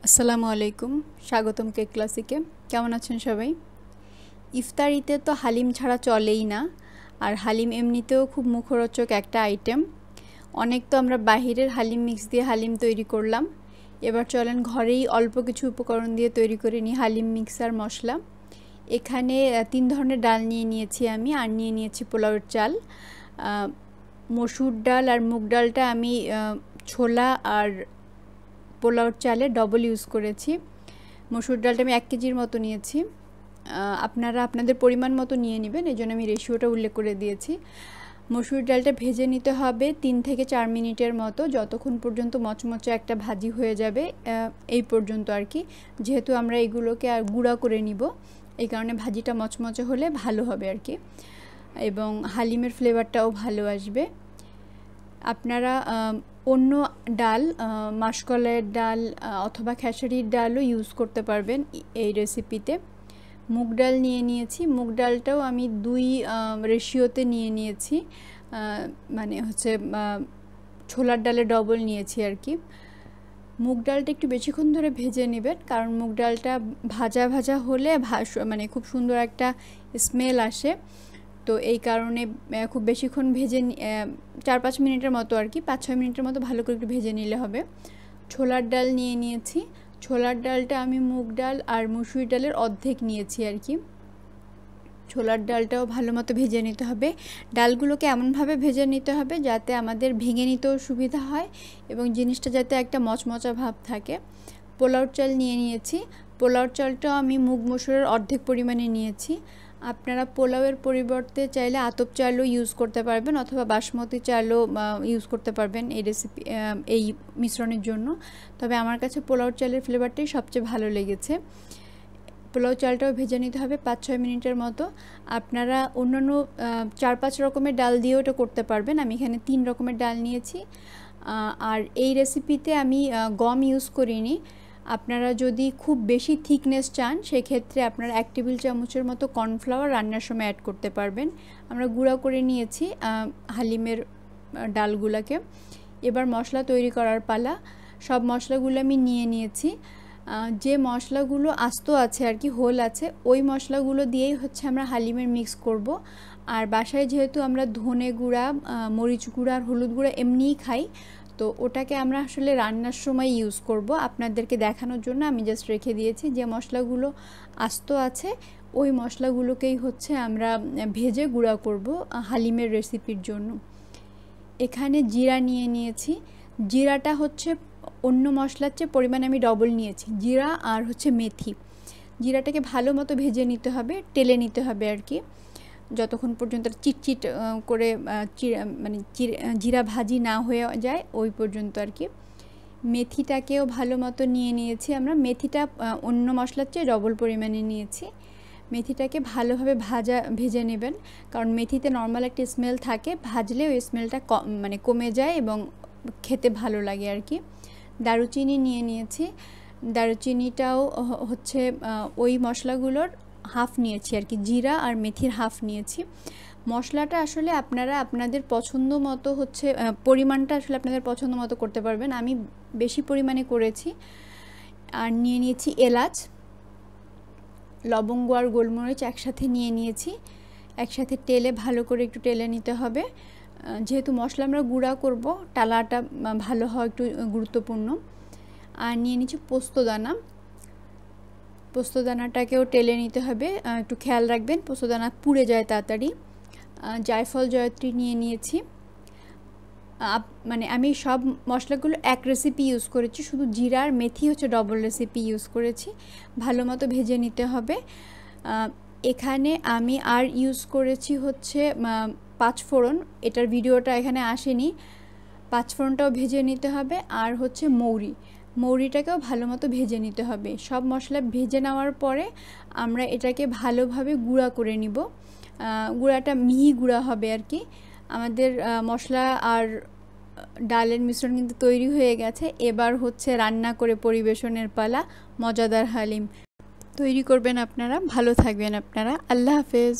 আসসালামু আলাইকুম, স্বাগতম কেক ক্লাসিকে। কেমন আছেন সবাই? ইফতারিতে তো হালিম ছাড়া চলেই না, আর হালিম এমনিতেও খুব মুখরোচক একটা আইটেম। অনেক তো আমরা বাহিরের হালিম মিক্স দিয়ে হালিম তৈরি করলাম, এবার চলেন ঘরেই অল্প কিছু উপকরণ দিয়ে তৈরি করে নিই হালিম মিক্সার মশলা। এখানে 3 ধরনের ডাল নিয়ে নিয়েছি আমি, আর নিয়ে নিয়েছি পোলাওয়ের চাল। মসুর ডাল আর মুগ ডালটা আমি ছোলা আর পোলাওর চালে ডবল ইউজ করেছি। মসুর ডালটা আমি 1 কেজির মতো নিয়েছি, আপনারা আপনাদের পরিমাণ মতো নিয়ে নেবেন, এই জন্য আমি রেশিওটা উল্লেখ করে দিয়েছি। মসুর ডালটা ভেজে নিতে হবে 3 থেকে 4 মিনিটের মতো, যতক্ষণ পর্যন্ত মচমচে একটা ভাজি হয়ে যাবে এই পর্যন্ত আর কি। যেহেতু আমরা এগুলোকে আর গুঁড়া করে নিব, এই কারণে ভাজিটা মচমচে হলে ভালো হবে আর কি, এবং হালিমের ফ্লেভারটাও ভালো আসবে। আপনারা অন্য ডাল, মাসকলাইয়ের ডাল অথবা খেসারির ডালও ইউজ করতে পারবেন এই রেসিপিতে। মুগ ডাল নিয়ে নিয়েছি, মুগ ডালটাও আমি 2 রেশিওতে নিয়ে নিয়েছি, মানে হচ্ছে ছোলার ডালে ডবল নিয়েছি আর কি। মুগ ডালটা একটু বেশিক্ষণ ধরে ভেজে নেবেন, কারণ মুগ ডালটা ভাজা ভাজা হলে মানে খুব সুন্দর একটা স্মেল আসে, তো এই কারণে খুব বেশিক্ষণ ভেজে 4-5 মিনিটের মতো আর কি, 5-6 মিনিটের মতো ভালো করে একটু ভেজে নিলে হবে। ছোলার ডাল নিয়ে নিয়েছি, ছোলার ডালটা আমি মুগ ডাল আর মসুর ডালের অর্ধেক নিয়েছি আর কি। ছোলার ডালটাও ভালো মতো ভেজে নিতে হবে। ডালগুলোকে এমনভাবে ভেজে নিতে হবে যাতে আমাদের ভেঙে নিতেও সুবিধা হয় এবং জিনিসটা যাতে একটা মচমচা ভাব থাকে। পোলাওর চাল নিয়ে নিয়েছি, পোলাওর চালটাও আমি মুগ মসুরের অর্ধেক পরিমাণে নিয়েছি। আপনারা পোলাওয়ের পরিবর্তে চাইলে আতপ চালও ইউজ করতে পারবেন অথবা বাসমতি চালও ইউজ করতে পারবেন এই রেসিপি এই মিশ্রণের জন্য, তবে আমার কাছে পোলাওর চালের ফ্লেভারটাই সবচেয়ে ভালো লেগেছে। পোলাও চালটাও ভেজে নিতে হবে 5-6 মিনিটের মতো। আপনারা অন্যান্য 4-5 রকমের ডাল দিয়েও এটা করতে পারবেন, আমি এখানে 3 রকমের ডাল নিয়েছি। আর এই রেসিপিতে আমি গম ইউজ করিনি। আপনারা যদি খুব বেশি থিকনেস চান সেক্ষেত্রে আপনারা 1 টেবিল চামচের মতো কর্নফ্লাওয়ার রান্নার সময় অ্যাড করতে পারবেন। আমরা গুঁড়া করে নিয়েছি হালিমের ডালগুলোকে। এবার মশলা তৈরি করার পালা। সব মশলাগুলো আমি নিয়ে নিয়েছি, যে মশলাগুলো আস্ত আছে আর কি, হোল আছে, ওই মশলাগুলো দিয়েই হচ্ছে আমরা হালিমের মিক্স করব। আর বাসায় যেহেতু আমরা ধনে গুঁড়া, মরিচ গুঁড়া আর হলুদ গুঁড়া এমনিই খাই, তো ওটাকে আমরা আসলে রান্নার সময় ইউজ করব। আপনাদেরকে দেখানোর জন্য আমি জাস্ট রেখে দিয়েছি। যে মশলাগুলো আস্ত আছে ওই মশলাগুলোকেই হচ্ছে আমরা ভেজে গুঁড়া করব হালিমের রেসিপির জন্য। এখানে জিরা নিয়ে নিয়েছি, জিরাটা হচ্ছে অন্য মশলার চেয়ে পরিমাণে আমি ডবল নিয়েছি, জিরা আর হচ্ছে মেথি। জিরাটাকে ভালো মতো ভেজে নিতে হবে, টেলে নিতে হবে আর কি, যতক্ষণ পর্যন্ত চিটচিট করে মানে জিরা ভাজি না হয়ে যায় ওই পর্যন্ত আর কি। মেথিটাকেও ভালো মতো নিয়ে নিয়েছি আমরা, মেথিটা অন্য মশলার চেয়ে ডবল পরিমাণে নিয়েছি। মেথিটাকে ভালোভাবে ভেজে নেবেন, কারণ মেথিতে নর্মাল একটা স্মেল থাকে, ভাজলে ওই স্মেলটা মানে কমে যায় এবং খেতে ভালো লাগে আর কি। দারুচিনি নিয়ে নিয়েছি, দারুচিনিটাও হচ্ছে ওই মশলাগুলোর হাফ নিয়েছি আর কি, জিরা আর মেথির হাফ নিয়েছি। মশলাটা আসলে আপনারা আপনাদের পছন্দ মতো হচ্ছে পরিমাণটা আসলে আপনাদের পছন্দ মতো করতে পারবেন, আমি বেশি পরিমাণে করেছি। আর নিয়ে নিয়েছি এলাচ, লবঙ্গ আর গোলমরিচ একসাথে নিয়ে নিয়েছি, একসাথে টেলে ভালো করে একটু টেলে নিতে হবে। যেহেতু মশলা আমরা গুঁড়া করব, টালাটা ভালো হওয়া একটু গুরুত্বপূর্ণ। আর নিয়ে নিচ্ছি পোস্তদানা, পোস্তদানাটাকেও টেলে নিতে হবে, একটু খেয়াল রাখবেন পোস্তদানা পুড়ে যায় তাড়াতাড়ি। জায়ফল জয়ত্রী নিয়ে নিয়েছি, মানে আমি সব মশলাগুলো এক রেসিপি ইউজ করেছি, শুধু জিরা আর মেথি হচ্ছে ডবল রেসিপি ইউজ করেছি। ভালো মতো ভেজে নিতে হবে। এখানে আমি আর ইউজ করেছি হচ্ছে 5 ফোড়ন, এটার ভিডিওটা এখানে আসেনি, 5 ফোড়নটাও ভেজে নিতে হবে। আর হচ্ছে মৌরিটাকেও ভালো মতো ভেজে নিতে হবে। সব মশলা ভেজে নেওয়ার পরে আমরা এটাকে ভালোভাবে গুঁড়া করে নিব, গুঁড়াটা মিহি গুঁড়া হবে আর কি। আমাদের মশলা আর ডালের মিশ্রণ কিন্তু তৈরি হয়ে গেছে, এবার হচ্ছে রান্না করে পরিবেশনের পালা। মজাদার হালিম তৈরি করবেন আপনারা, ভালো থাকবেন আপনারা, আল্লাহ হাফেজ।